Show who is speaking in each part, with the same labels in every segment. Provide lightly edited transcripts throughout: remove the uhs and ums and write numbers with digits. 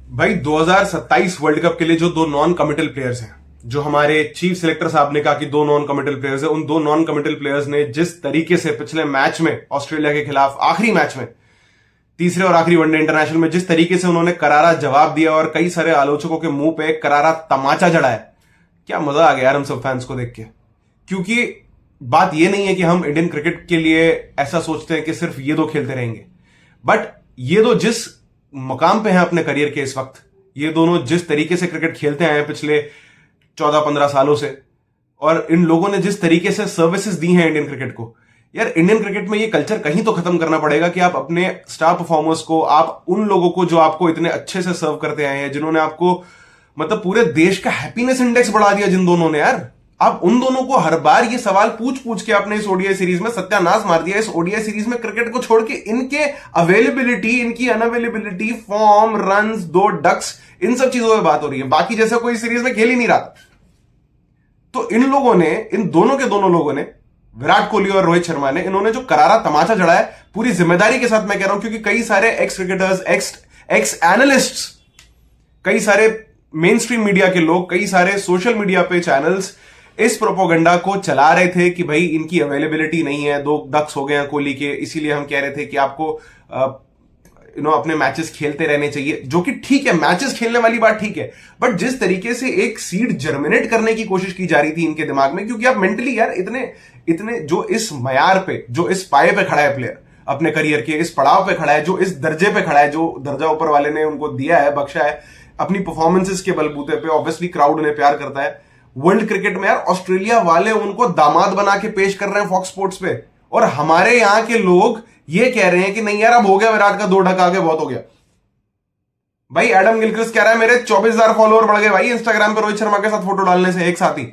Speaker 1: भाई 2027 world cup के लिए जो दो नॉन कमिटल प्लेयर्स हैं, जो हमारे चीफ सिलेक्टर साहब ने कहा कि दो नॉन कमिटल प्लेयर्स हैं, उन दो नॉन कमिटल प्लेयर्स ने जिस तरीके से पिछले मैच में ऑस्ट्रेलिया के खिलाफ आखिरी मैच में तीसरे और आखिरी वनडे इंटरनेशनल में जिस तरीके से उन्होंने करारा जवाब दिया और कई सारे आलोचकों के मुंह पे करारा तमाचा जड़ा है, क्या मजा आ गया यार हम सब फैंस को देख के। क्योंकि बात यह नहीं है कि हम इंडियन क्रिकेट के लिए ऐसा सोचते हैं कि सिर्फ ये दो खेलते रहेंगे, बट ये दो जिस मकाम पे हैं अपने करियर के इस वक्त, ये दोनों जिस तरीके से क्रिकेट खेलते आए हैं पिछले 14-15 सालों से, और इन लोगों ने जिस तरीके से सर्विसेज दी हैं इंडियन क्रिकेट को, यार इंडियन क्रिकेट में ये कल्चर कहीं तो खत्म करना पड़ेगा कि आप अपने स्टार परफॉर्मर्स को, आप उन लोगों को जो आपको इतने अच्छे से सर्व करते आए हैं, जिन्होंने आपको मतलब पूरे देश का हैप्पीनेस इंडेक्स बढ़ा दिया, जिन दोनों ने, यार आप उन दोनों को हर बार ये सवाल पूछ पूछ के आपने इस ओडीआई सीरीज में सत्यानाश मार दिया। इस ओडीआई सीरीज में क्रिकेट को छोड़ के इनके अवेलेबिलिटी, इनकी अनअवेलेबिलिटी, फॉर्म, रन्स, दो डक्स, इन सब चीजों में बात हो रही है। बाकी जैसा कोई सीरीज में खेल ही नहीं रहा। तो इन लोगों ने, इन दोनों के दोनों लोगों ने, विराट कोहली और रोहित शर्मा ने, इन्होंने जो करारा तमाचा जड़ा है, पूरी जिम्मेदारी के साथ मैं कह रहा हूं, क्योंकि कई सारे एक्स क्रिकेटर्स, एक्स एनालिस्ट्स, कई सारे मेन स्ट्रीम मीडिया के लोग, कई सारे सोशल मीडिया पे चैनल्स इस प्रोपोगंडा को चला रहे थे कि भाई इनकी अवेलेबिलिटी नहीं है, दो डक्स हो गए हैं कोहली के, इसीलिए हम कह रहे थे कि आपको अपने मैचेस खेलते रहने चाहिए। जो कि ठीक है, मैचेस खेलने वाली बात ठीक है, बट जिस तरीके से एक सीड जर्मिनेट करने की कोशिश की जा रही थी इनके दिमाग में, क्योंकि आप मेंटली यार इतने जो इस मयार पे, जो इस पाए पे खड़ा है प्लेयर, अपने करियर के इस पड़ाव पे खड़ा है, जो इस दर्जे पे खड़ा है, जो दर्जा ऊपर वाले ने उनको दिया है, बख्शा है अपनी परफॉर्मेंसेस के बलबूते पे, ऑब्वियसली क्राउड उन्हें प्यार करता है। वर्ल्ड क्रिकेट में यार ऑस्ट्रेलिया वाले उनको दामाद बना के पेश कर रहे हैं फॉक्स स्पोर्ट्स पे, और हमारे यहां के लोग ये कह रहे हैं कि नहीं यार अब हो गया, विराट का दो ढका आगे बहुत हो गया। भाई एडम गिलक्रिस्ट कह रहा है मेरे 24,000 फॉलोअर बढ़ गए भाई इंस्टाग्राम पे रोहित शर्मा के साथ फोटो डालने से एक साथ ही।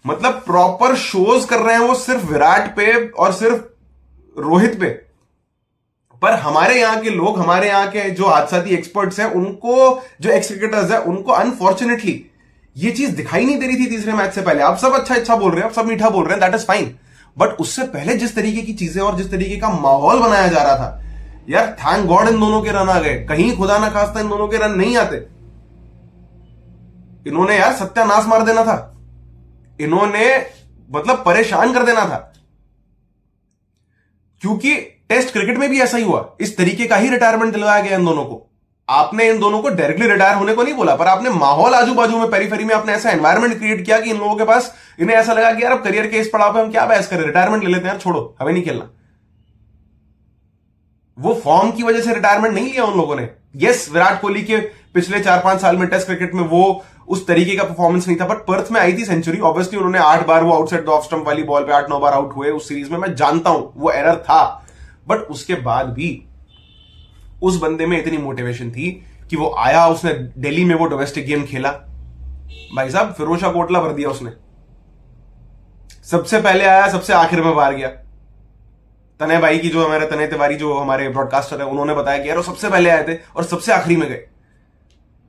Speaker 1: मतलब प्रॉपर शोज कर रहे हैं वो सिर्फ विराट पे और सिर्फ रोहित पे। पर हमारे यहां के लोग, हमारे यहां के जो हादसाती एक्सपर्ट्स हैं, उनको, जो एक्स क्रिकेटर्स हैं, उनको अनफॉर्चुनेटली ये चीज दिखाई नहीं दे रही थी तीसरे मैच से पहले। आप सब अच्छा बोल रहे हैं, आप सब मीठा बोल रहे हैं, दैट इज फाइन, बट उससे पहले जिस तरीके की चीजें और जिस तरीके का माहौल बनाया जा रहा था, यार थैंक गॉड इन दोनों के रन आ गए। कहीं खुदा ना खास्ता इन दोनों के रन नहीं आते, इन्होंने यार सत्यानाश मार देना था, इन्होंने मतलब परेशान कर देना था। क्योंकि टेस्ट क्रिकेट में भी ऐसा ही हुआ, इस तरीके का ही रिटायरमेंट दिलवाया गया इन दोनों को। आपने इन दोनों को डायरेक्टली रिटायर होने को नहीं बोला, पर आपने माहौल आजू बाजू में, पेरीफेरी में आपने ऐसा एनवायरनमेंट क्रिएट किया कि इन लोगों के पास, इन्हें ऐसा लगा कि यार अब करियर के इस पड़ाव पे हम क्या बहस करें, रिटायरमेंट ले लेते हैं यार, छोड़ो हमें नहीं खेलना। वो फॉर्म की वजह से रिटायरमेंट नहीं लिया उन लोगों ने। यस, विराट कोहली के पिछले 4-5 साल में टेस्ट क्रिकेट में वो उस तरीके का परफॉर्मेंस नहीं था, बट पर्थ में आई थी सेंचुरी। ऑब्वियसली उन्होंने 8 बार वो आउटसाइड द ऑफ स्टंप वाली बॉल पे 8-9 बार आउट हुए उस सीरीज में, मैं जानता हूं वो एरर था, बट उसके बाद भी उस बंदे में इतनी मोटिवेशन थी कि वो आया, उसने दिल्ली में वो डोमेस्टिक गेम खेला, भाई साहब फिरोशा कोटला भर दिया उसने। सबसे पहले आया, सबसे आखिर में बाहर गया। तने भाई की, जो हमारे तने तिवारी जो हमारे ब्रॉडकास्टर है, उन्होंने बताया कि यार वो सबसे पहले आए थे और सबसे आखिरी में गए।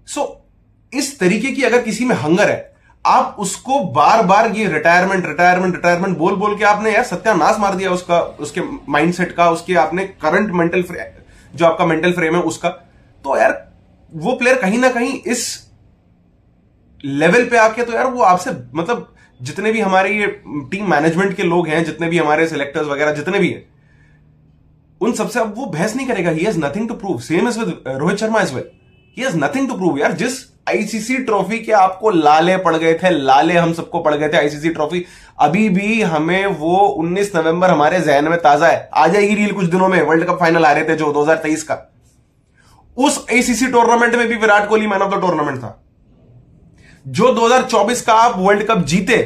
Speaker 1: सो इस तरीके की अगर किसी में हंगर है, आप उसको बार बार ये रिटायरमेंट बोल बोल के आपने यार सत्यानाश मार दिया उसका, उसके माइंडसेट का, उसके आपने करंट मेंटल जो आपका मेंटल फ्रेम है उसका। तो यार वो प्लेयर कहीं ना कहीं इस लेवल पे आके, तो यार वो आपसे, मतलब जितने भी हमारे ये टीम मैनेजमेंट के लोग हैं, जितने भी हमारे सिलेक्टर्स वगैरह जितने भी हैं, उन सबसे अब वो बहस नहीं करेगा। He has nothing to prove. Same is with Rohit Sharma as well, he has nothing to prove. यार जिस आईसीसी ट्रॉफी के आपको लाले पड़ गए थे, लाले हम सबको पड़ गए थे आईसीसी ट्रॉफी, अभी भी हमें वो 19 नवंबर हमारे जहन में ताजा है। आ जाएगी रील कुछ दिनों में, वर्ल्ड कप फाइनल आ रहे थे जो 2023 का, उस आईसीसी टूर्नामेंट में भी Virat Kohli man of the tournament था। जो 2024 का आप वर्ल्ड कप जीते,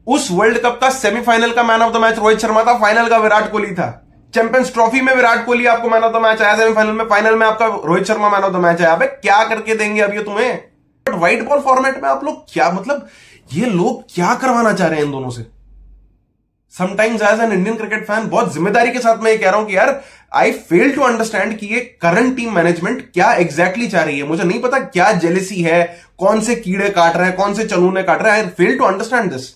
Speaker 1: उस वर्ल्ड कप का सेमीफाइनल का man of the match Rohit Sharma था, फाइनल का विराट कोहली था। चैंपियंस ट्रॉफी में विराट कोहली आपको मैन ऑफ द मैच आया, सेमीफाइनल में, फाइनल में आपका Rohit Sharma man of the match आया। अबे क्या करके देंगे अब ये तुम्हें? बट व्हाइट बॉल फॉर्मेट में आप लोग क्या, मतलब ये लोग क्या करवाना चाह रहे हैं इन दोनों से? Sometimes as an Indian cricket fan बहुत जिम्मेदारी के साथ मैं ये कह रहा हूं कि यार आई फेल टू अंडरस्टैंड कि ये करंट टीम मैनेजमेंट क्या एग्जैक्टली चाह रही है। मुझे नहीं पता क्या जेलेसी है, कौन से कीड़े काट रहे हैं, कौन से चलूने काट रहे हैं। आई फेल टू अंडरस्टैंड दिस,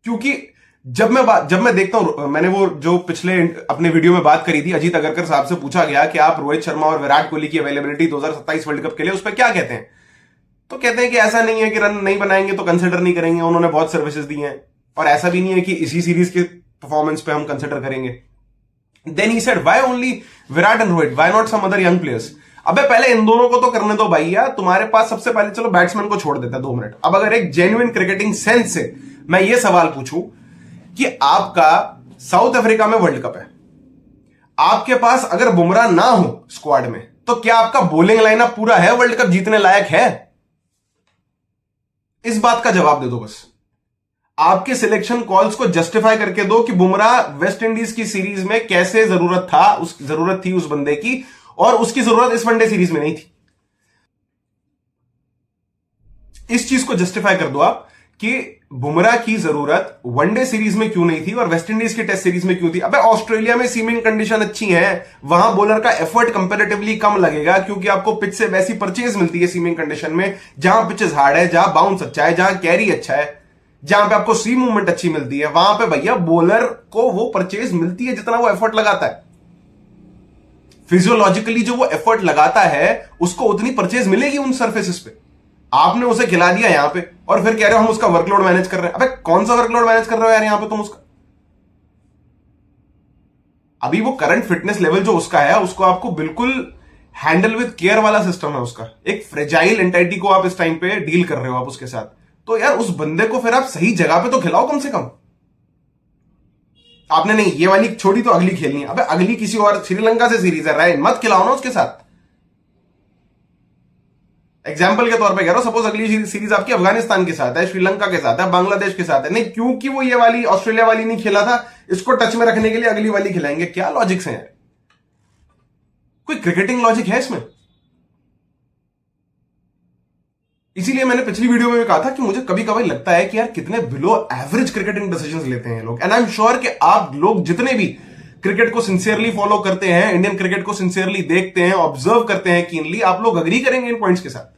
Speaker 1: क्योंकि जब मैं देखता हूं, मैंने वो जो पिछले अपने वीडियो में बात करी थी, अजीत अगरकर साहब से पूछा गया कि आप रोहित शर्मा और विराट कोहली की अवेलेबिलिटी 2027 वर्ल्ड कप के लिए उस पर क्या कहते हैं, तो कहते हैं कि ऐसा नहीं है कि रन नहीं बनाएंगे तो कंसिडर नहीं करेंगे, उन्होंने बहुत सर्विसेज दी हैं, और ऐसा भी नहीं है कि इसी सीरीज के परफॉर्मेंस पे हम कंसिडर करेंगे। Then he said why only Virat and Rohit, why not some other young players. अबे पहले इन दोनों को तो करने दो भैया, तुम्हारे पास सबसे पहले चलो बैट्समैन को छोड़ देता है 2 मिनट। अब अगर एक जेन्युइन क्रिकेटिंग सेंस से मैं ये सवाल पूछूं कि आपका साउथ अफ्रीका में वर्ल्ड कप है, आपके पास अगर बुमराह ना हो स्क्वाड में, तो क्या आपका बॉलिंग लाइनअप पूरा है वर्ल्ड कप जीतने लायक है? इस बात का जवाब दे दो बस। आपके सिलेक्शन कॉल्स को जस्टिफाई करके दो कि बुमराह वेस्ट इंडीज की सीरीज में कैसे जरूरत थी उस बंदे की, और उसकी जरूरत इस वनडे सीरीज में नहीं थी। इस चीज को जस्टिफाई कर दो आप कि बुमराह की जरूरत वनडे सीरीज में क्यों नहीं थी और वेस्ट इंडीज की टेस्ट सीरीज में क्यों थी। अबे ऑस्ट्रेलिया में सीमिंग कंडीशन अच्छी है, वहां बॉलर का एफर्ट कंपैरेटिवली कम लगेगा, क्योंकि आपको पिच से वैसी परचेज मिलती है सीमिंग कंडीशन में, जहां पिचेस हार्ड है, जहां बाउंस अच्छा है, जहां कैरी अच्छा है, जहां पे आपको सी मूवमेंट अच्छी मिलती है, वहां पे भैया बॉलर को वो परचेज मिलती है जितना वो एफर्ट लगाता है। फिजियोलॉजिकली जो वो एफर्ट लगाता है उसको उतनी परचेज मिलेगी उन सर्फेसिस पे। आपने उसे खिला दिया यहां पे और फिर कह रहे हो हम उसका वर्कलोड मैनेज कर रहे हैं। अबे कौन सा वर्कलोड मैनेज कर रहे हो यार यहां पे तुम उसका? अभी वो करंट फिटनेस लेवल जो उसका है उसको आपको बिल्कुल हैंडल विद केयर वाला सिस्टम है उसका। एक फ्रेजाइल एंटाइटी को आप इस टाइम पे डील कर रहे हो आप उसके साथ, तो यार उस बंदे को फिर आप सही जगह पे तो खिलाओ कम से कम। आपने नहीं ये वाली छोड़ी तो अगली खेलनी है, अबे अगली किसी और श्रीलंका से सीरीज है, राय मत खिलाओ ना उसके साथ। एग्जाम्पल के तौर पे कह रहा हूं, सपोज अगली सीरीज आपकी अफगानिस्तान के साथ है, श्रीलंका के साथ है, बांग्लादेश के साथ है, नहीं क्योंकि वो ये वाली ऑस्ट्रेलिया वाली नहीं खेला था, इसको टच में रखने के लिए अगली वाली खिलाएंगे। क्या लॉजिक्स हैं? कोई क्रिकेटिंग लॉजिक है इसमें? इसीलिए मैंने पिछली वीडियो में भी कहा था कि मुझे कभी कभी लगता है कि यार कितने बिलो एवरेज क्रिकेटिंग डिसीजंस लेते हैं लोग। एंड आई एम श्योर कि आप लोग जितने भी क्रिकेट को सिंसियरली फॉलो करते हैं, इंडियन क्रिकेट को सिंसियरली देखते हैं, ऑब्जर्व करते हैं कीनली, आप लोग अग्री करेंगे इन पॉइंट्स के साथ।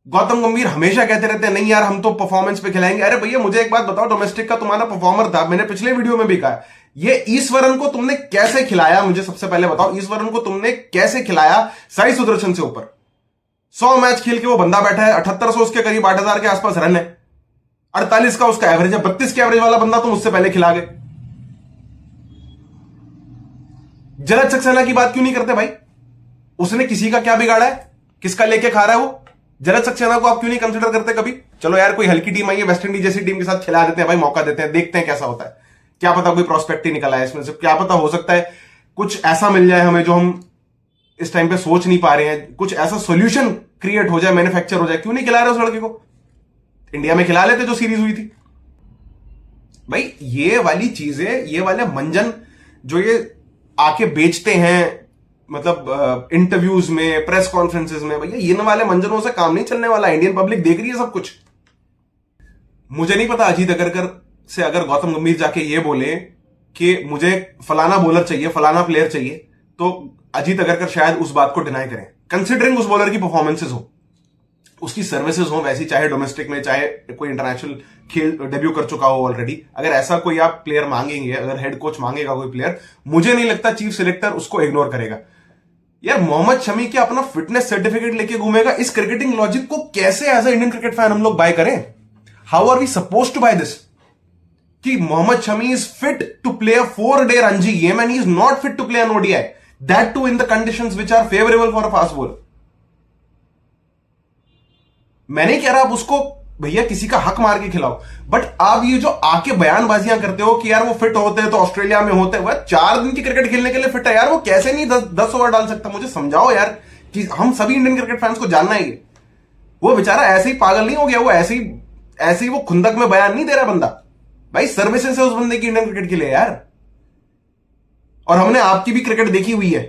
Speaker 1: गौतम गंभीर हमेशा कहते रहते हैं नहीं यार हम तो परफॉर्मेंस पे खिलाएंगे। अरे भैया मुझे एक बात बताओ, डोमेस्टिक का तुम्हारा परफॉर्मर था, मैंने पिछले वीडियो में भी कहा, ये ईश्वरन को तुमने कैसे खिलाया? मुझे सबसे पहले बताओ, ईश्वरन को तुमने कैसे खिलाया साई सुदर्शन से ऊपर? 100 मैच खेल के वो बंदा बैठा है, 7800 उसके करीब 8000 के आसपास रन है, 48 का उसका एवरेज है, 32 के एवरेज वाला बंदा तुम उससे पहले खिला गए। जलज सक्सेना की बात क्यों नहीं करते भाई? उसने किसी का क्या बिगाड़ा है? किसका लेके खा रहा है वो? जलज सक्सेना को आप क्यों नहीं कंसिडर करते कभी? चलो यार कोई हल्की टीम आई है, वेस्ट इंडीज जैसी टीम के साथ खिला देते हैं भाई, मौका देते हैं, देखते हैं कैसा होता है। क्या पता कोई प्रोस्पेक्ट ही निकल आए इसमें से, क्या पता हो सकता है कुछ ऐसा मिल जाए हमें जो हम इस टाइम पे सोच नहीं पा रहे हैं, कुछ ऐसा सॉल्यूशन क्रिएट हो जाए, मैन्युफैक्चर हो जाए। क्यों नहीं खिला रहे उस लड़के को? इंडिया में खिला लेते जो सीरीज हुई थी भाई। ये वाली चीजें, ये वाले मंजन जो ये आके बेचते हैं मतलब इंटरव्यूज में, प्रेस कॉन्फ्रेंसेस में, भैया इन वाले मंजनों से काम नहीं चलने वाला। इंडियन पब्लिक देख रही है सब कुछ। मुझे नहीं पता अजीत अगरकर से अगर गौतम गंभीर जाके ये बोले कि मुझे फलाना बॉलर चाहिए, फलाना प्लेयर चाहिए, तो अजीत अगरकर शायद उस बात को डिनाई करें, कंसिडरिंग उस बॉलर की परफॉर्मेंसेस हो, उसकी सर्विसेज हो वैसी, चाहे डोमेस्टिक में चाहे कोई इंटरनेशनल खेल डेब्यू कर चुका हो ऑलरेडी। अगर ऐसा कोई आप प्लेयर मांगेंगे, अगर हेड कोच मांगेगा कोई प्लेयर, मुझे नहीं लगता चीफ सिलेक्टर उसको इग्नोर करेगा। यार मोहम्मद शमी क्या अपना फिटनेस सर्टिफिकेट लेके घूमेगा? इस क्रिकेटिंग लॉजिक को कैसे as a Indian cricket fan हम लोग बाय करें? How are we suppose to buy this कि Mohammed Shami is fit to play a 4-day Ranji game and he is not fit to play an ODI, that too in the conditions which are favourable for a fast bowler. मैं नहीं कह रहा आप उसको भैया किसी का हक मार के खिलाओ, बट आप ये जो आके बयानबाजियां करते हो कि यार वो फिट होते हैं तो ऑस्ट्रेलिया में होते हैं, वह 4 दिन की क्रिकेट खेलने के लिए फिट है यार, वो कैसे नहीं 10 ओवर डाल सकता? मुझे समझाओ यार कि हम सभी इंडियन क्रिकेट फैंस को जानना है। वो बेचारा ऐसे ही पागल नहीं हो गया, वो ऐसे ही वो खुंदक में बयान नहीं दे रहा बंदा भाई, सर्विसेज है उस बंदे की इंडियन क्रिकेट के लिए यार। और हमने आपकी भी क्रिकेट देखी हुई है,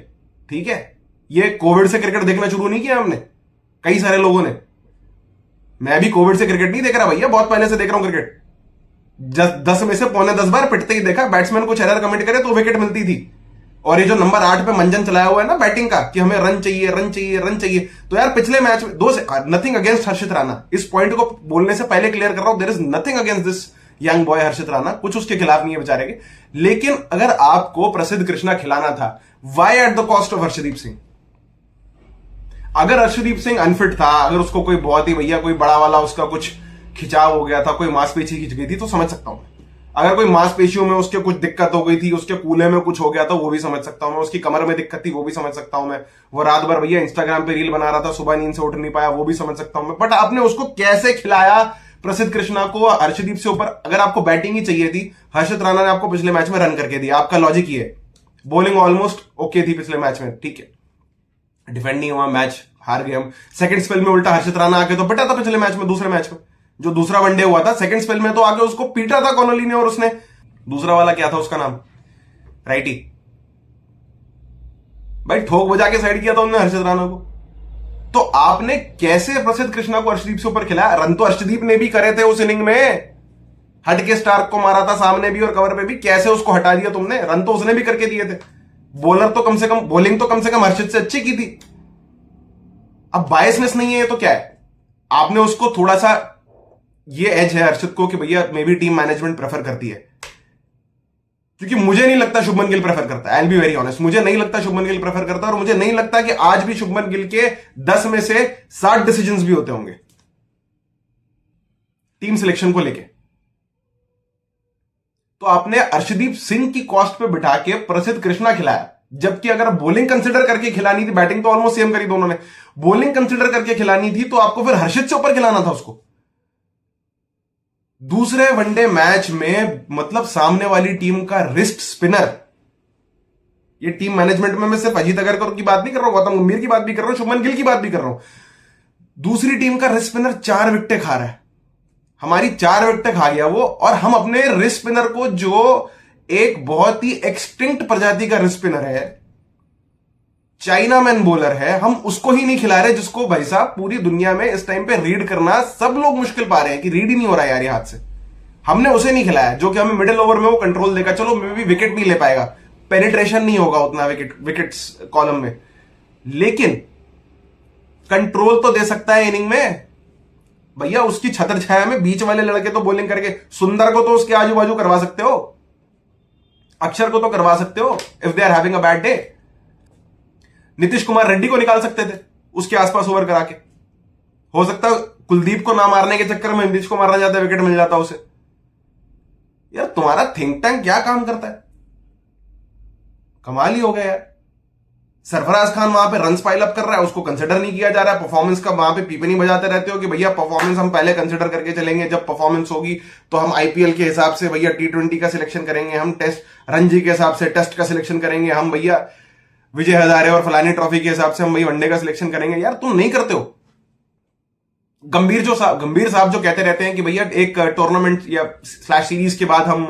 Speaker 1: ठीक है? ये कोविड से क्रिकेट देखना शुरू नहीं किया हमने, कई सारे लोगों ने। मैं भी कोविड से क्रिकेट नहीं देख रहा भैया, बहुत पहले से देख रहा हूं क्रिकेट। 10 में से 9.25 बार पिटते ही देखा, बैट्समैन कुछ एरर कमिट करे तो विकेट मिलती थी, और ये जो नंबर 8 पे मंजन चलाया हुआ है ना बैटिंग का कि हमें रन चाहिए रन चाहिए रन चाहिए, तो यार पिछले मैच में नथिंग अगेंस्ट हर्षित राणा, इस पॉइंट को बोलने से पहले क्लियर कर रहा हूं, there is nothing against this young boy Harshit Rana, कुछ उसके खिलाफ नहीं है बेचारे के, लेकिन अगर आपको प्रसिद्ध कृष्णा खिलाना था, why at the cost of Harshdeep Singh? अगर हर्षदीप सिंह अनफिट था, अगर उसको कोई बहुत ही भैया कोई बड़ा वाला उसका कुछ खिंचाव हो गया था, कोई मांसपेशी खिंच गई थी, तो समझ सकता हूं। अगर कोई मांसपेशियों में उसके कुछ दिक्कत हो गई थी, उसके कूल्हे में कुछ हो गया था, वो भी समझ सकता हूं मैं। उसकी कमर में दिक्कत थी, वो भी समझ सकता हूं मैं। वो रात भर भैया इंस्टाग्राम पे रील बना रहा था, सुबह नींद से उठ नहीं पाया, वो भी समझ सकता हूं मैं। बट आपने उसको कैसे खिलाया प्रसिद्ध कृष्णा को हर्षदीप से ऊपर? अगर आपको बैटिंग ही चाहिए थी, हर्षित राणा ने आपको पिछले मैच में रन करके दिया, आपका लॉजिक ये है। बॉलिंग ऑलमोस्ट ओके थी पिछले मैच में, ठीक है, डिफेंडिंग हुआ, मैच हार गए हम। सेकंड स्पेल में उल्टा हर्षित राणा आके तो पिटा था पिछले मैच में, दूसरे मैच में जो दूसरा वनडे हुआ था, सेकंड स्पेल में तो आके उसको पीटा था कॉनोली ने, और उसने दूसरा वाला क्या था उसका नाम, राइटी, भाई ठोक बजा के साइड किया था उन्होंने हर्षित राणा को। तो आपने कैसे प्रसिद्ध कृष्णा को अर्शदीप से ऊपर खिलाया? रन तो अर्शदीप ने भी करे थे उस इनिंग में, हट के स्टार्क को मारा था सामने भी और कवर पे भी, कैसे उसको हटा दिया तुमने? रन तो उसने भी करके दिए थे, बॉलर तो कम से कम, बॉलिंग तो कम से कम हर्षित से अच्छी की थी। अब बायसनेस नहीं है ये तो क्या है? आपने उसको थोड़ा सा, ये एज है हर्षित को कि भैया may be team management prefer करती है, क्योंकि मुझे नहीं लगता शुभमन गिल प्रेफर करता है। I will be very honest, मुझे नहीं लगता शुभमन गिल प्रेफर करता है, और मुझे नहीं लगता कि आज भी शुभमन गिल के 10 में से 7 डिसीजंस भी होते होंगे टीम सिलेक्शन को लेके। तो आपने अर्शदीप सिंह की कॉस्ट पे बिठा के प्रसिद्ध कृष्णा खिलाया, जबकि अगर बॉलिंग कंसिडर करके खिलानी थी, बैटिंग तो ऑलमोस्ट सेम करी दोनों ने, बॉलिंग कंसिडर करके खिलानी थी तो आपको फिर हर्षित से ऊपर खिलाना था उसको। दूसरे वनडे मैच में मतलब सामने वाली टीम का रिस्ट स्पिनर, ये टीम मैनेजमेंट में मैं सिर्फ अजीत अगरकर की बात नहीं कर रहा हूं, गौतम गंभीर की बात भी कर रहा हूं, शुभमन गिल की बात भी कर रहा हूं। दूसरी टीम का रिस्ट स्पिनर 4 विकेटें खा रहा है, हमारी 4 विकेटें खा गया वो, और हम अपने रिस्ट स्पिनर को, जो एक बहुत ही एक्सटिंक्ट प्रजाति का रिस्ट स्पिनर है, चाइना मैन बॉलर है, हम उसको ही नहीं खिला रहे, जिसको भाई साहब पूरी दुनिया में इस टाइम पे रीड करना सब लोग मुश्किल पा रहे हैं कि रीड ही नहीं हो रहा है यार ये हाथ से। हमने उसे नहीं खिलाया जो कि हमें मिडिल ओवर में वो कंट्रोल देगा, चलो मे भी विकेट नहीं ले पाएगा, पेनिट्रेशन नहीं होगा उतना विकेट्स कॉलम में, लेकिन कंट्रोल तो दे सकता है इनिंग में। भैया उसकी छत्र छाया में बीच वाले लड़के तो बॉलिंग करके, सुंदर को तो उसके आजू बाजू करवा सकते हो, अक्षर को तो करवा सकते हो if they are having a bad day, Nitish Kumar Reddy को निकाल सकते थे उसके आसपास ओवर करा के, हो सकता कुलदीप को ना मारने के चक्कर में नीतीश को मारना जाता, विकेट मिल जाता उसे। यार तुम्हारा थिंक टैंक क्या काम करता है, कमाल ही हो गया यार। सरफराज खान वहां पे रन पाइल अप कर रहा है, उसको कंसिडर नहीं किया जा रहा है। परफॉर्मेंस का वहां पे पीपे नहीं बजाते रहते हो कि भैया परफॉर्मेंस हम पहले कंसिडर करके चलेंगे, जब परफॉर्मेंस होगी तो हम आईपीएल के हिसाब से भैया T20 का सिलेक्शन करेंगे, हम टेस्ट रणजी के हिसाब से टेस्ट का सिलेक्शन करेंगे, हम भैया विजय हजारे और फलानी ट्रॉफी के हिसाब से हम भैया वनडे का सिलेक्शन करेंगे। यार तुम नहीं करते हो। गंभीर साहब जो कहते रहते हैं कि भैया एक टूर्नामेंट या स्लैश सीरीज के बाद हम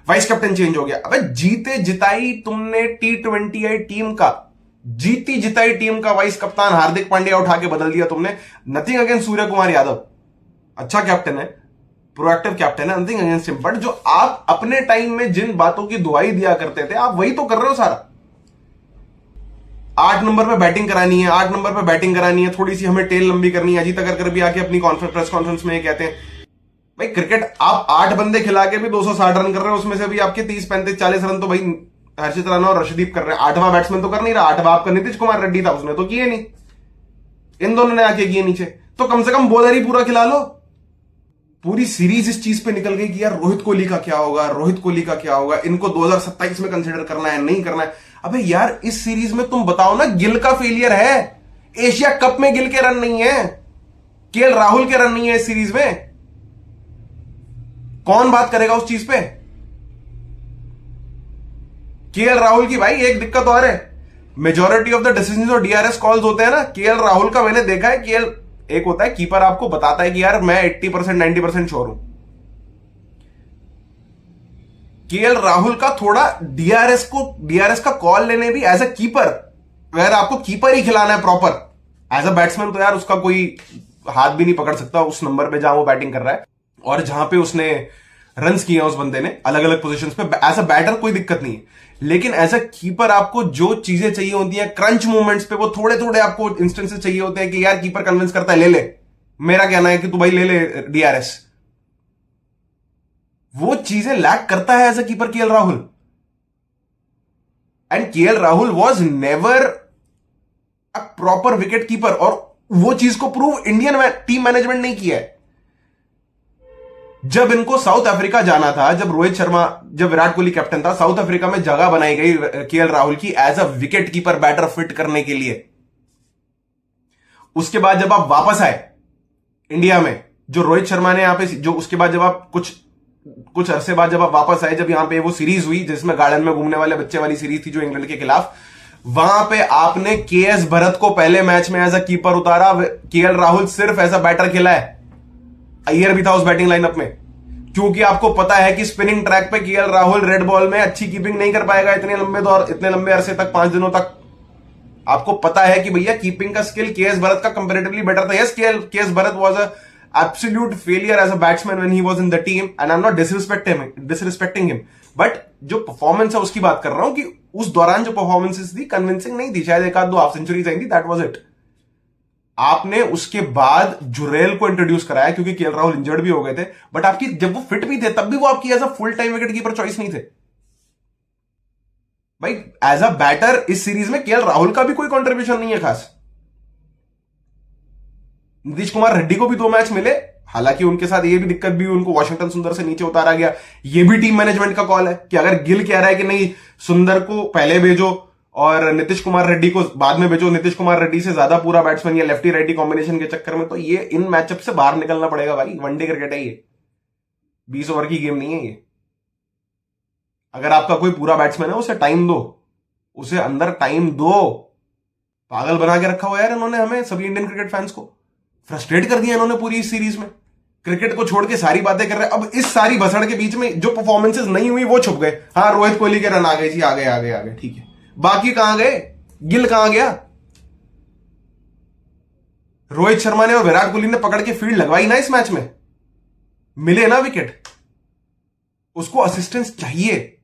Speaker 1: वाइस कैप्टन चेंज हो गया। अबे जीते जिताई तुमने T20 टीम का, जीती जिताई टीम का वाइस कप्तान हार्दिक पांड्या उठा के बदल दिया तुमने। नथिंग अगेंस्ट सूर्य कुमार यादव, अच्छा कैप्टन है, प्रोएक्टिव कैप्टन है, नथिंग अगेंस्ट हिम, बट जो आप अपने टाइम में जिन बातों की दुहाई दिया करते थे आप वही तो कर रहे हो सारा। 8 नंबर पे बैटिंग करानी है, 8 नंबर पे बैटिंग करानी है, थोड़ी सी हमें टेल लंबी करनी है। अजीत अगरकर भी आके अपनी प्रेस कॉन्फ्रेंस में ये कहते हैं भाई क्रिकेट आप 8 बंदे खिला के भी 260 रन कर रहे हो, उसमें से भी आपके 30 35 40 रन तो भाई हर्षित राणा और अर्शदीप कर रहे हैं। 8वां बैट्समैन तो कर नहीं रहा, 8वां आपका नीतीश कुमार रेड्डी था, उसने तो किए नहीं, इन दोनों ने आके किए नीचे। तो कम से कम बॉलर ही पूरा खिला लो। पूरी सीरीज इस चीज पे निकल गई कि यार रोहित कोहली का क्या होगा, रोहित कोहली का क्या होगा, इनको 2027 में कंसिडर करना है नहीं करना है। अबे यार इस सीरीज में तुम बताओ ना, गिल का फेलियर है, एशिया कप में गिल के रन नहीं है, केएल राहुल के रन नहीं है इस सीरीज में, कौन बात करेगा उस चीज पे? केएल राहुल की भाई एक दिक्कत और है, मेजॉरिटी ऑफ द डिसीजंस और डीआरएस कॉल्स होते हैं ना, केएल राहुल का मैंने देखा है, केएल एक होता है कीपर आपको बताता है कि यार मैं 80% 90% श्योर हूं, केएल राहुल का थोड़ा डीआरएस का कॉल लेने भी एज अ कीपर, अगर आपको कीपर ही खिलाना है प्रॉपर, एज अ बैट्समैन तो यार उसका कोई हाथ भी नहीं पकड़ सकता उस नंबर पे जहां वो बैटिंग कर रहा है। और जहां पे उसने रन्स किए हैं उस बंदे ने अलग अलग पोजीशंस पे। एज अ बैटर कोई दिक्कत नहीं है, लेकिन एज अ कीपर आपको जो चीजें चाहिए होती हैं क्रंच मूवमेंट्स पे, वो थोड़े थोड़े आपको इंस्टेंसेस चाहिए होते हैं कि यार कीपर कन्विंस करता है ले ले, मेरा कहना है कि तू भाई ले ले डीआरएस। वो चीजें लैक करता है as a keeper KL Rahul. And KL Rahul was never a proper wicket keeper, और वो चीज को प्रूव इंडियन टीम मैनेजमेंट नहीं किया है। जब इनको साउथ अफ्रीका जाना था, जब रोहित शर्मा, जब विराट कोहली कैप्टन था, साउथ अफ्रीका में जगह बनाई गई केएल राहुल की as a wicket keeper batter fit करने के लिए। उसके बाद जब आप वापस आए इंडिया में, जो रोहित शर्मा ने यहां पे, जो उसके बाद जब आप कुछ अरसे बाद जब आप वापस आए, जब यहां पे वो सीरीज हुई जिसमें गार्डन में घूमने वाले बच्चे वाली सीरीज थी जो इंग्लैंड के खिलाफ, वहां पे आपने केएस भरत को पहले मैच में एज अ कीपर उतारा, केएल राहुल सिर्फ एज अ बैटर खेला है। अय्यर भी था उस बैटिंग लाइनअप में, क्योंकि आपको पता है कि स्पिनिंग ट्रैक पे केएल राहुल रेड बॉल में अच्छी कीपिंग नहीं कर पाएगा इतने लंबे अरसे तक, 5 दिनों तक। आपको पता है कि भैया कीपिंग का स्किल केएस भरत का कंपैरेटिवली बेटर था। Yes, KS Bharat was a absolute failure as a batsman when he was in the team, and I am not disrespecting him, but जो परफॉर्मेंस है उसकी बात कर रहा हूं कि उस दौरान जो परफॉर्मेंसेस थी कन्विंसिंग नहीं थी, शायद 1-2 हाफ सेंचुरी आई थी, दैट वाज इट। आपने उसके बाद जुरेल को इंट्रोड्यूस कराया क्योंकि केएल राहुल इंजर्ड भी हो गए थे, बट आपकी जब वो फिट भी थे तब भी वो आपकी as a full time wicket keeper choice नहीं थे भाई। एज अ बैटर इस सीरीज में केएल राहुल का भी कोई कंट्रीब्यूशन नहीं है खास। नीतीश कुमार रेड्डी को भी 2 मैच मिले, हालांकि उनके साथ ये भी दिक्कत भी, उनको वॉशिंगटन सुंदर से नीचे उतारा गया। ये भी टीम मैनेजमेंट का कॉल है कि अगर गिल कह रहा है कि नहीं सुंदर को पहले भेजो और नीतीश कुमार रेड्डी को बाद में भेजो, नीतीश कुमार रेड्डी से ज्यादा पूरा बैट्समैन या लेफ्टी राइटी कॉम्बिनेशन के चक्कर में, तो ये इन मैचअप से बाहर निकलना पड़ेगा भाई। वनडे क्रिकेट है ये, 20 ओवर की गेम नहीं है ये। अगर आपका कोई पूरा बैट्समैन है उसे टाइम दो, उसे अंदर टाइम दो। पागल बना के रखा हुआ यार इन्होंने हमें, सभी इंडियन क्रिकेट फैंस को फ्रस्ट्रेट कर दिया इन्होंने पूरी इस सीरीज में। क्रिकेट को छोड़ के सारी बातें कर रहे हैं। अब इस सारी भसड़ के बीच में जो परफॉर्मेंसेस नहीं हुई वो छुप गए। हाँ, रोहित कोहली के रन आ गए जी, आ गए, ठीक है। बाकी कहां गए? गिल कहां गया? रोहित शर्मा ने और विराट कोहली ने पकड़ के फील्ड लगवाई ना इस मैच में, मिले ना विकेट। उसको असिस्टेंस चाहिए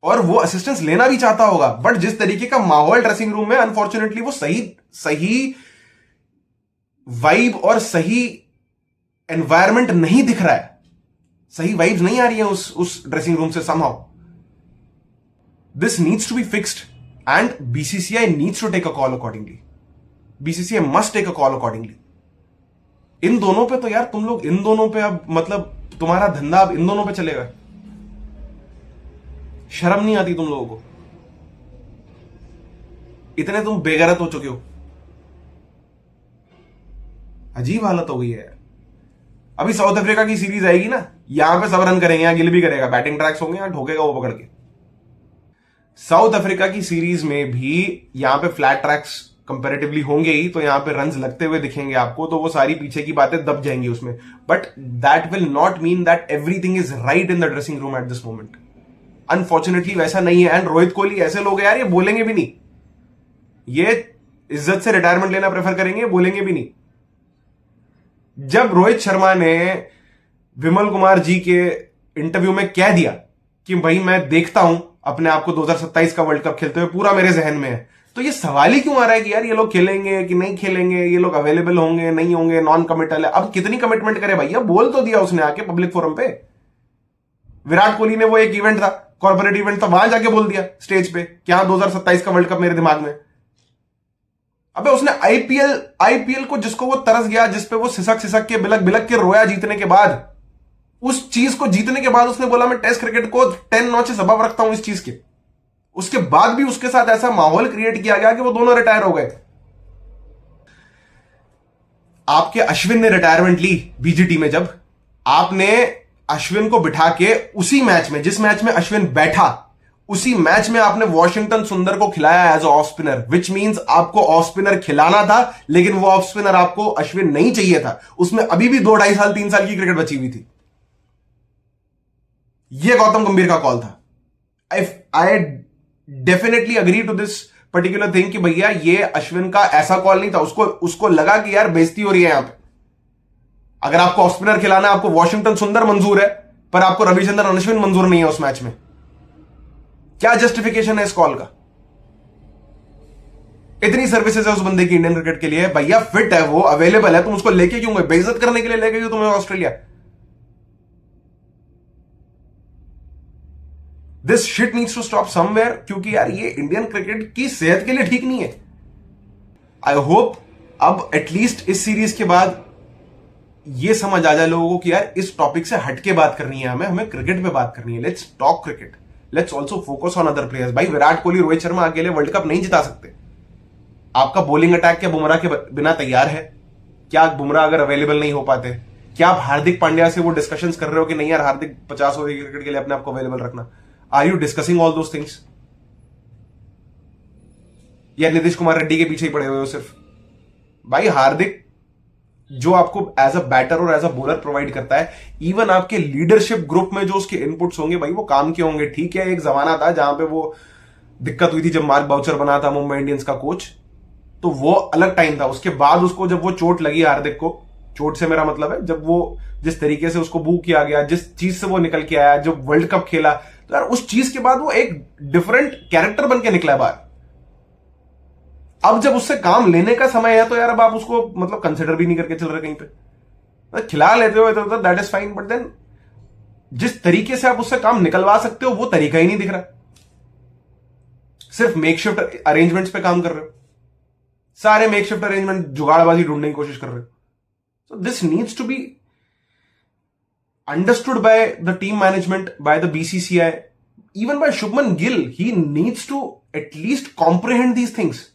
Speaker 1: और वो असिस्टेंस लेना भी चाहता होगा, बट जिस तरीके का माहौल ड्रेसिंग रूम में, अनफॉर्चुनेटली वो सही वाइब और सही एनवायरमेंट नहीं दिख रहा है, सही वाइब्स नहीं आ रही है उस ड्रेसिंग रूम से। Somehow this needs to be fixed and BCCI needs to take a call accordingly. BCCI must take a call accordingly. इन दोनों पे तो यार तुम लोग, इन दोनों पे अब मतलब तुम्हारा धंधा अब इन दोनों पे चलेगा। शर्म नहीं आती तुम लोगों को? इतने तुम बेगैरत हो चुके हो, अजीब हालत हो गई है यार। अभी साउथ अफ्रीका की सीरीज आएगी ना, यहां पे सब रन करेंगे, यहां गिल भी करेगा, बैटिंग ट्रैक्स होंगे, यहां ठोकेगा वो पकड़ के। साउथ अफ्रीका की सीरीज में भी यहां पे फ्लैट ट्रैक्स कंपैरेटिवली होंगे ही, तो यहां पे रन्स लगते हुए दिखेंगे आपको, तो वो सारी पीछे की बातें दब जाएंगी उसमें। But that will not mean that everything is right in the dressing room at this moment. Unfortunately वैसा नहीं है। एंड रोहित कोहली ऐसे लोग हैं यार, ये बोलेंगे भी नहीं, ये इज्जत से रिटायरमेंट लेना प्रेफर करेंगे, बोलेंगे भी नहीं। जब रोहित शर्मा ने विमल कुमार जी के इंटरव्यू में कह दिया कि भाई मैं देखता हूं अपने आप को 2027 का वर्ल्ड कप खेलते हुए, पूरा मेरे जहन में है, तो ये सवाल ही क्यों आ रहा है कि यार ये लोग खेलेंगे कि नहीं खेलेंगे, ये लोग अवेलेबल होंगे नहीं होंगे, नॉन कमिटल है। अब कितनी कमिटमेंट करे भैया, बोल तो दिया उसने आके पब्लिक फोरम पे। विराट कोहली ने वो एक इवेंट था, कॉर्पोरेट इवेंट था, वहां जाके बोल दिया स्टेज पे कि हाँ 2027 का वर्ल्ड कप मेरे दिमाग में। अबे उसने आईपीएल को, जिसको वो तरस गया, जिसपे वो सिसक के बिलक के रोया जीतने के बाद, उस चीज को जीतने के बाद उसने बोला मैं टेस्ट क्रिकेट को 10 नॉचेस अबव रखता हूं इस चीज के। उसके बाद भी उसके साथ ऐसा माहौल क्रिएट किया गया कि वो दोनों रिटायर हो गए। आपके अश्विन ने रिटायरमेंट ली बीजीटी में, जब आपने अश्विन को बिठा के उसी मैच में, जिस मैच में अश्विन बैठा, उसी मैच में आपने वॉशिंगटन सुंदर को खिलाया as off spinner, which means आपको ऑफ स्पिनर खिलाना था, लेकिन वो ऑफ स्पिनर आपको अश्विन नहीं चाहिए था। उसमें अभी भी 2 ढाई साल 3 साल की क्रिकेट बची हुई थी। ये गौतम गंभीर का कॉल था। I definitely agree to this particular thing कि भैया ये अश्विन का ऐसा कॉल नहीं था। उसको लगा कि यार बेइज्जती हो रही है यहां पे। अगर आपको ऑफ स्पिनर खिलाना है, आपको वॉशिंगटन सुंदर मंजूर है, पर आपको रविचंद्रन अश्विन मंजूर नहीं है उस मैच में। क्या जस्टिफिकेशन है इस कॉल का? इतनी सर्विसेज है उस बंदे की इंडियन क्रिकेट के लिए, भैया फिट है, वो अवेलेबल है, तुम उसको लेके क्यों गए? बेइज्जत करने के लिए लेके क्यों तुम्हें Australia? This shit needs to stop somewhere, क्योंकि यार ये इंडियन क्रिकेट की सेहत के लिए ठीक नहीं है। आई होप अब एटलीस्ट इस सीरीज के बाद ये समझ आ जाए लोगों को कि यार इस टॉपिक से हटके बात करनी है, हमें क्रिकेट पे बात करनी है। Let's talk cricket, let's also focus on other players. भाई विराट कोहली, रोहित शर्मा अकेले वर्ल्ड कप नहीं जिता सकते। आपका बॉलिंग अटैक क्या बुमराह के बिना तैयार है? क्या बुमराह अगर अवेलेबल नहीं हो पाते, क्या आप हार्दिक पांड्या से वो डिस्कशंस कर रहे हो कि नहीं यार हार्दिक 50 ओवर क्रिकेट के लिए अपने आपको अवेलेबल रखना? Are you discussing all those things? या नीतीश कुमार रेड्डी के पीछे ही पड़े हुए हो सिर्फ? भाई हार्दिक जो आपको एज अ बैटर और एज अ बॉलर प्रोवाइड करता है, इवन आपके लीडरशिप ग्रुप में जो उसके इनपुट्स होंगे भाई वो काम के होंगे। ठीक है, एक जमाना था जहां पे वो दिक्कत हुई थी जब मार्क बाउचर बना था मुंबई इंडियंस का कोच, तो वो अलग टाइम था। उसके बाद उसको जब वो चोट लगी, हार्दिक को, चोट से मेरा मतलब है जब वो जिस तरीके से उसको बू किया गया, जिस चीज से वो निकल के आया, जो वर्ल्ड कप खेला, तो यार उस चीज के बाद वो एक डिफरेंट कैरेक्टर बन के निकला बाहर। अब जब उससे काम लेने का समय है तो यार अब आप उसको मतलब कंसिडर भी नहीं करके चल रहे कहीं पे। खिला लेते हो इधर उधर, that is fine, but then जिस तरीके से आप उससे काम निकलवा सकते हो वो तरीका ही नहीं दिख रहा। सिर्फ मेकशिफ्ट अरेंजमेंट्स पे काम कर रहे हो, सारे मेकशिफ्ट अरेंजमेंट जुगाड़बाजी ढूंढने की कोशिश कर रहे हो। So this needs to be understood by the team management, by the BCCI, even by Shubman Gill. He needs to at least comprehend these things.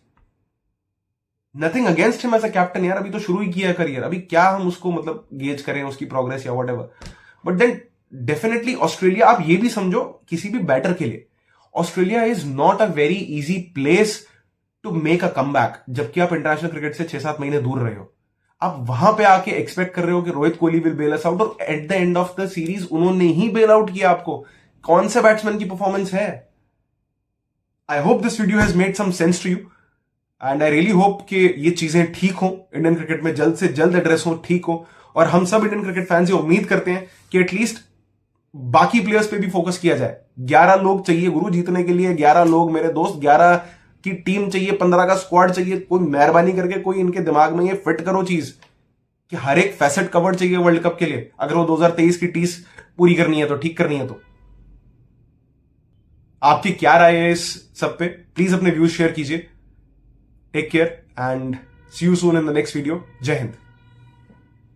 Speaker 1: Nothing against him as a captain, यार अभी तो शुरू ही किया करियर, अभी क्या हम उसको मतलब गेज करें उसकी प्रोग्रेस या whatever. But then definitely Australia, आप ये भी समझो किसी भी बैटर के लिए Australia is not a very easy place to make a comeback. जबकि आप इंटरनेशनल क्रिकेट से 6-7 महीने दूर रहे हो, आप वहां पे आके एक्सपेक्ट कर रहे हो कि Rohit Kohli will bail us out, और at the end of the series उन्होंने ही बेल आउट किया आपको। कौन से बैट्समैन की परफॉर्मेंस है? I hope this video has made some sense to you and I really hope कि ये चीजें ठीक हो, इंडियन क्रिकेट में जल्द से जल्द एड्रेस हो, ठीक हो। और हम सब इंडियन क्रिकेट फैंस ये उम्मीद करते हैं कि एटलीस्ट बाकी प्लेयर्स पे भी फोकस किया जाए। 11 लोग चाहिए गुरु जीतने के लिए, 11 लोग मेरे दोस्त, 11 की टीम चाहिए, 15 का स्क्वाड चाहिए। कोई मेहरबानी करके कोई इनके दिमाग में ये फिट करो चीज कि हर एक फैसेट कवर्ड चाहिए वर्ल्ड कप के लिए। अगर वो 2023 की टीस पूरी करनी है तो, ठीक करनी है तो। आपकी क्या राय है इस सब पे? प्लीज अपने व्यूज शेयर कीजिए। Take care and see you soon in the next video. Jai Hind.